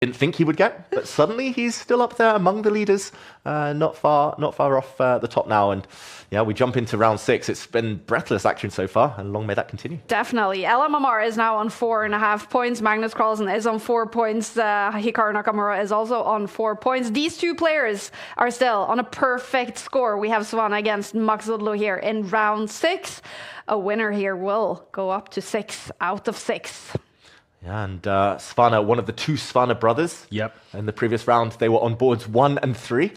didn't think he would get, but suddenly he's still up there among the leaders, not far off the top now. And yeah, we jump into round 6. It's been breathless action so far, and long may that continue. Definitely. Ella Mamar is now on 4.5 points. Magnus Carlsen is on 4 points. Hikaru Nakamura is also on 4 points. These two players are still on a perfect score. We have Svane against Maghsoodloo here in round 6. A winner here will go up to 6 out of 6. Yeah, and Svane, one of the 2 Svane brothers. Yep. In the previous round, they were on boards 1 and 3.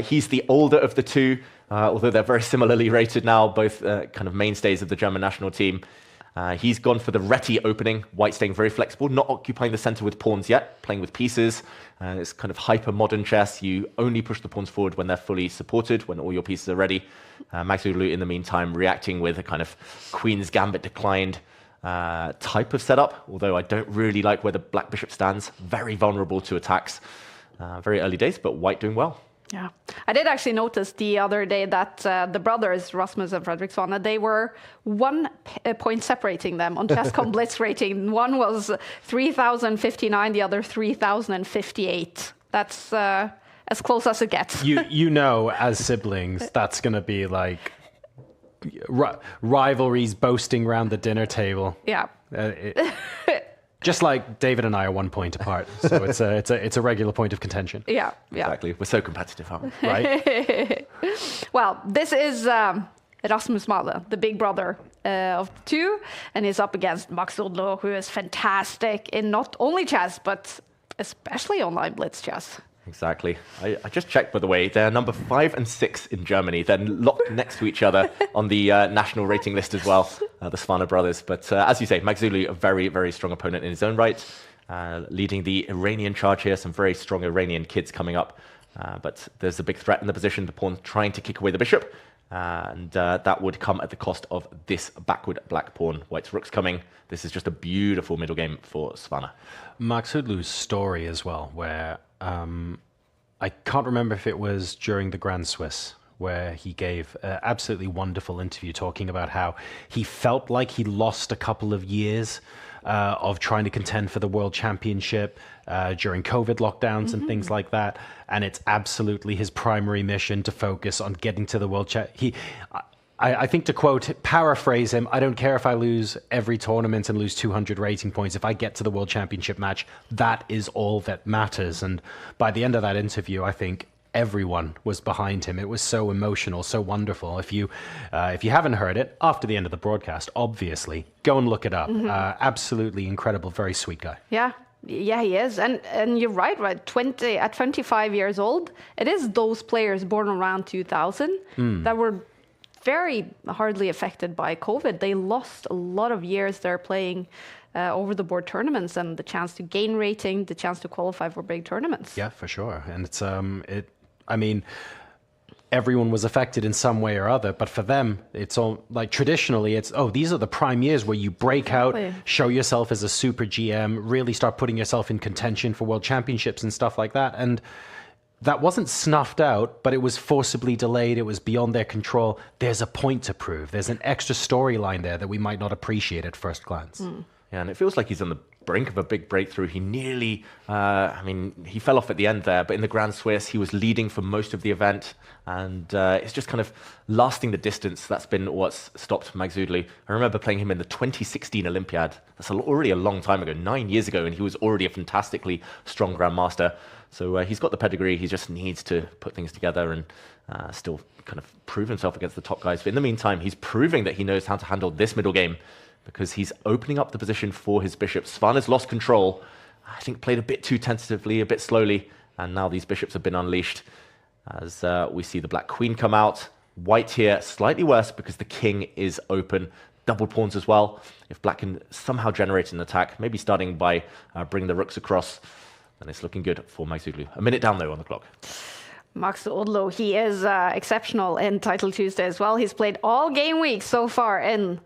He's the older of the 2, although they're very similarly rated now, both kind of mainstays of the German national team. He's gone for the RETI opening, white staying very flexible, not occupying the center with pawns yet, playing with pieces. It's kind of hyper-modern chess. You only push the pawns forward when they're fully supported, when all your pieces are ready. Maghsoodloo, in the meantime, reacting with a kind of Queen's Gambit declined type of setup, although I don't really like where the black bishop stands. Very vulnerable to attacks. Very early days, but white doing well. Yeah, I did actually notice the other day that the brothers, Rasmus and Fredrik Svane, they were 1 point separating them on chesscom blitz rating. One was 3,059, the other 3,058. That's as close as it gets. You know, as siblings, that's going to be like rivalries boasting around the dinner table. Yeah. Just like David and I are 1 point apart, so it's a regular point of contention. Yeah. Exactly. We're so competitive, aren't we? Right? Well, this is Rasmus Male, the big brother of the 2, and he's up against Maghsoodloo, who is fantastic in not only chess, but especially online blitz chess. Exactly. I just checked, by the way, they're number 5 and 6 in Germany. They're locked next to each other on the national rating list as well, the Svane brothers. But as you say, Maghsoodloo, a very, very strong opponent in his own right, leading the Iranian charge here. Some very strong Iranian kids coming up. But there's a big threat in the position, the pawn trying to kick away the bishop. And that would come at the cost of this backward black pawn. White's rook's coming. This is just a beautiful middle game for Svane. Maghsoodloo's story as well, where I can't remember if it was during the Grand Swiss, where he gave an absolutely wonderful interview talking about how he felt like he lost a couple of years of trying to contend for the World Championship during COVID lockdowns and things like that. And it's absolutely his primary mission to focus on getting to the World Championship. I think, to paraphrase him, I don't care if I lose every tournament and lose 200 rating points. If I get to the World Championship match, that is all that matters. And by the end of that interview, I think everyone was behind him. It was so emotional, so wonderful. If you haven't heard it, after the end of the broadcast, obviously, go and look it up. Absolutely incredible, very sweet guy. Yeah, he is. And you're right. At 25 years old, it is those players born around 2000 that were very hardly affected by COVID. They lost a lot of years there playing over the board tournaments and the chance to gain rating, the chance to qualify for big tournaments. Yeah, for sure. And it's I mean, everyone was affected in some way or other, but for them, it's all like traditionally it's, these are the prime years where you break out, show yourself as a super GM, really start putting yourself in contention for world championships and stuff like that. And that wasn't snuffed out, but it was forcibly delayed. It was beyond their control. There's a point to prove. There's an extra storyline there that we might not appreciate at first glance. Yeah, and it feels like he's on the brink of a big breakthrough. He nearly, he fell off at the end there, but in the Grand Swiss, he was leading for most of the event. And it's just kind of lasting the distance. That's been what's stopped Maghsoodloo. I remember playing him in the 2016 Olympiad. That's already a long time ago, 9 years ago, and he was already a fantastically strong grandmaster. So he's got the pedigree. He just needs to put things together and still kind of prove himself against the top guys. But in the meantime, he's proving that he knows how to handle this middle game because he's opening up the position for his bishop. Svane's lost control. I think played a bit too tentatively, a bit slowly. And now these bishops have been unleashed as we see the black queen come out. White here, slightly worse because the king is open. Double pawns as well. If black can somehow generate an attack, maybe starting by bringing the rooks across, and it's looking good for Maghsoodloo. A minute down, though, on the clock. Maghsoodloo, he is exceptional in Title Tuesday as well. He's played all game weeks so far in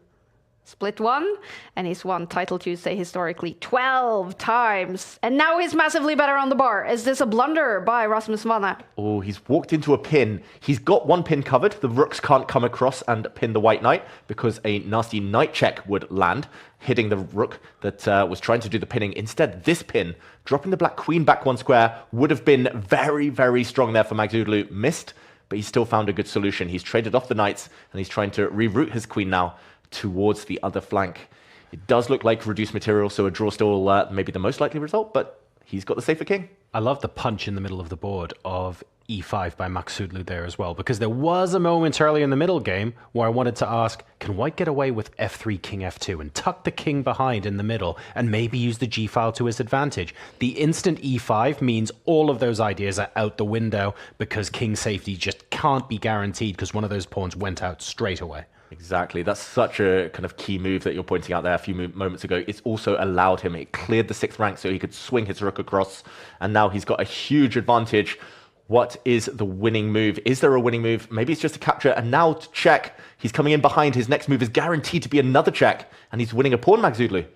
split one, and he's won Title Tuesday historically 12 times. And now he's massively better on the bar. Is this a blunder by Rasmus Svane? Oh, he's walked into a pin. He's got one pin covered. The rooks can't come across and pin the white knight because a nasty knight check would land, hitting the rook that was trying to do the pinning. Instead, this pin, dropping the black queen back one square, would have been very, very strong there for Maghsoodloo. Missed, but he still found a good solution. He's traded off the knights, and he's trying to reroute his queen now towards the other flank. It does look like reduced material, so a draw still maybe the most likely result, but he's got the safer king. I love the punch in the middle of the board of e5 by Maghsoodloo there as well, because there was a moment early in the middle game where I wanted to ask, can white get away with f3, king f2, and tuck the king behind in the middle and maybe use the g-file to his advantage? The instant e5 means all of those ideas are out the window because king safety just can't be guaranteed because one of those pawns went out straight away. Exactly. That's such a kind of key move that you're pointing out there a few moments ago. It's also allowed him, it cleared the 6th rank so he could swing his rook across, and now he's got a huge advantage. What is the winning move? Is there a winning move? Maybe it's just a capture, and now to check. He's coming in behind. His next move is guaranteed to be another check, and he's winning a pawn, Maghsoodloo.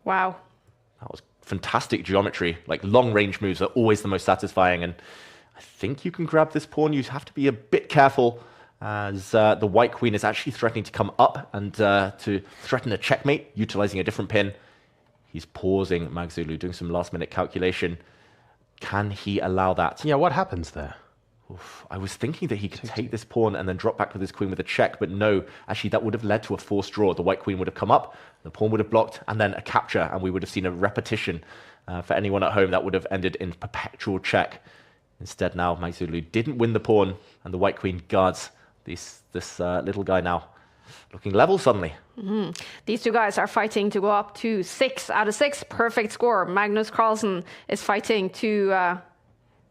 Wow. That was fantastic geometry. Like, long-range moves are always the most satisfying, and I think you can grab this pawn. You have to be a bit careful, as the white queen is actually threatening to come up and to threaten a checkmate, utilizing a different pin. He's pausing, Maghsoodloo, doing some last-minute calculation. Can he allow that? Yeah, what happens there? Oof, I was thinking that he could take this pawn and then drop back with his queen with a check, but no, actually that would have led to a forced draw. The white queen would have come up, the pawn would have blocked, and then a capture, and we would have seen a repetition. For anyone at home, that would have ended in perpetual check. Instead now, Maghsoodloo didn't win the pawn, and the white queen guards this little guy now. Looking level suddenly. These two guys are fighting to go up to 6 out of 6. Perfect score. Magnus Carlsen is fighting to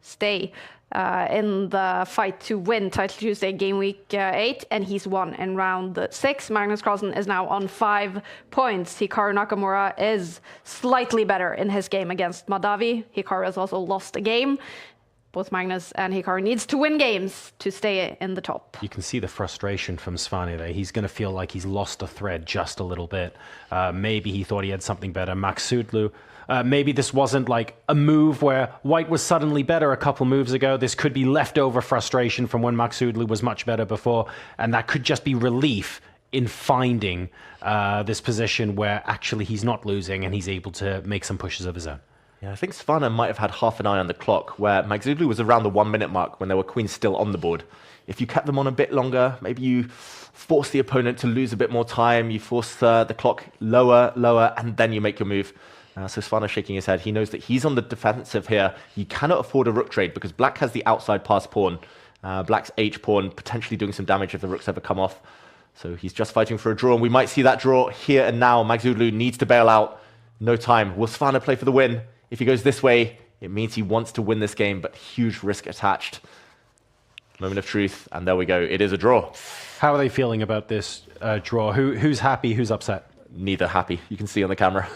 stay in the fight to win Title Tuesday Game Week 8, and he's won in round 6. Magnus Carlsen is now on 5 points. Hikaru Nakamura is slightly better in his game against Mahdavi. Hikaru has also lost a game. Both Magnus and Hikaru needs to win games to stay in the top. You can see the frustration from Svane there. He's going to feel like he's lost a thread just a little bit. Maybe he thought he had something better. Maghsoodloo, maybe this wasn't like a move where white was suddenly better a couple moves ago. This could be leftover frustration from when Maghsoodloo was much better before. And that could just be relief in finding this position where actually he's not losing and he's able to make some pushes of his own. Yeah, I think Svane might have had half an eye on the clock, where Maghsoodloo was around the 1 minute mark when there were queens still on the board. If you kept them on a bit longer, maybe you force the opponent to lose a bit more time, you force the clock lower, and then you make your move. So Svane shaking his head. He knows that he's on the defensive here. He cannot afford a rook trade because black has the outside pass pawn. Black's H pawn potentially doing some damage if the rooks ever come off. So he's just fighting for a draw, and we might see that draw here and now. Maghsoodloo needs to bail out. No time. Will Svane play for the win? If he goes this way, it means he wants to win this game, but huge risk attached. Moment of truth, and there we go. It is a draw. How are they feeling about this draw? Who's happy? Who's upset? Neither happy. You can see on the camera.